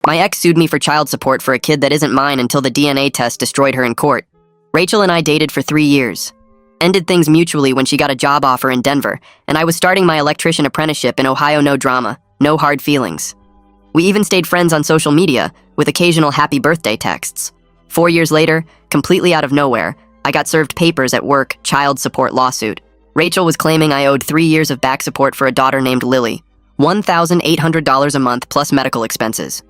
My ex sued me for child support for a kid that isn't mine until the DNA test destroyed her in court. Rachel and I dated for 3 years. Ended things mutually when she got a job offer in Denver, and I was starting my electrician apprenticeship in Ohio. No drama, no hard feelings. We even stayed friends on social media, with occasional happy birthday texts. 4 years later, completely out of nowhere, I got served papers at work, child support lawsuit. Rachel was claiming I owed 3 years of back support for a daughter named Lily. $1,800 a month plus medical expenses.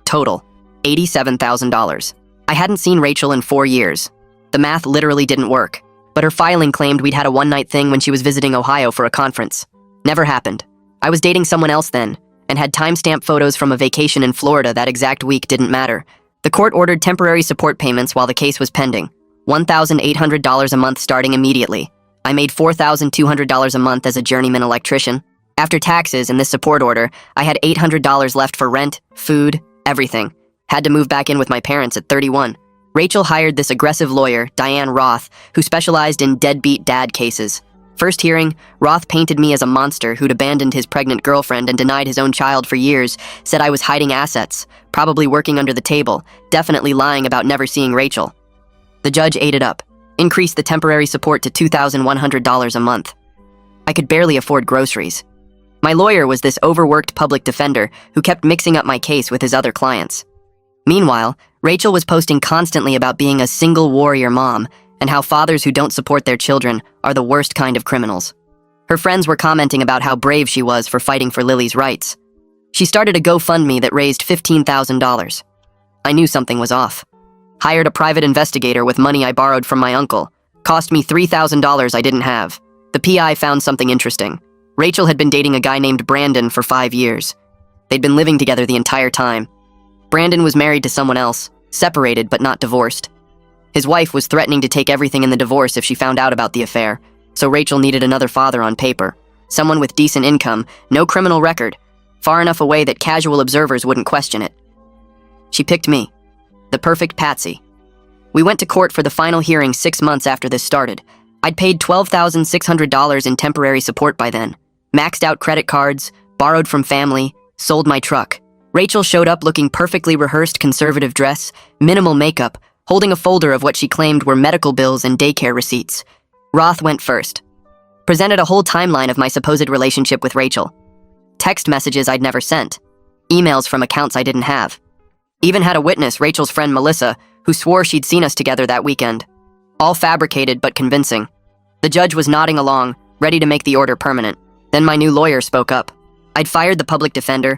Total, $87,000. I hadn't seen Rachel in 4 years. The math literally didn't work, but her filing claimed we'd had a one-night thing when she was visiting Ohio for a conference. Never happened. I was dating someone else then, and had timestamp photos from a vacation in Florida that exact week. Didn't matter. The court ordered temporary support payments while the case was pending. $1,800 a month starting immediately. I made $4,200 a month as a journeyman electrician. After taxes and this support order, I had $800 left for rent, food, everything. Had to move back in with my parents at 31. Rachel hired this aggressive lawyer, Diane Roth, who specialized in deadbeat dad cases. First hearing, Roth painted me as a monster who'd abandoned his pregnant girlfriend and denied his own child for years, said I was hiding assets, probably working under the table, definitely lying about never seeing Rachel. The judge ate it up, increased the temporary support to $2,100 a month. I could barely afford groceries. My lawyer was this overworked public defender who kept mixing up my case with his other clients. Meanwhile, Rachel was posting constantly about being a single warrior mom and how fathers who don't support their children are the worst kind of criminals. Her friends were commenting about how brave she was for fighting for Lily's rights. She started a GoFundMe that raised $15,000. I knew something was off. Hired a private investigator with money I borrowed from my uncle. Cost me $3,000 I didn't have. The PI found something interesting. Rachel had been dating a guy named Brandon for 5 years. They'd been living together the entire time. Brandon was married to someone else, separated but not divorced. His wife was threatening to take everything in the divorce if she found out about the affair, so Rachel needed another father on paper. Someone with decent income, no criminal record, far enough away that casual observers wouldn't question it. She picked me, the perfect patsy. We went to court for the final hearing 6 months after this started. I'd paid $12,600 in temporary support by then. Maxed out credit cards, borrowed from family, sold my truck. Rachel showed up looking perfectly rehearsed conservative dress, minimal makeup, holding a folder of what she claimed were medical bills and daycare receipts. Roth went first. Presented a whole timeline of my supposed relationship with Rachel. Text messages I'd never sent. Emails from accounts I didn't have. Even had a witness, Rachel's friend Melissa, who swore she'd seen us together that weekend. All fabricated but convincing. The judge was nodding along, ready to make the order permanent. Then my new lawyer spoke up. I'd fired the public defender,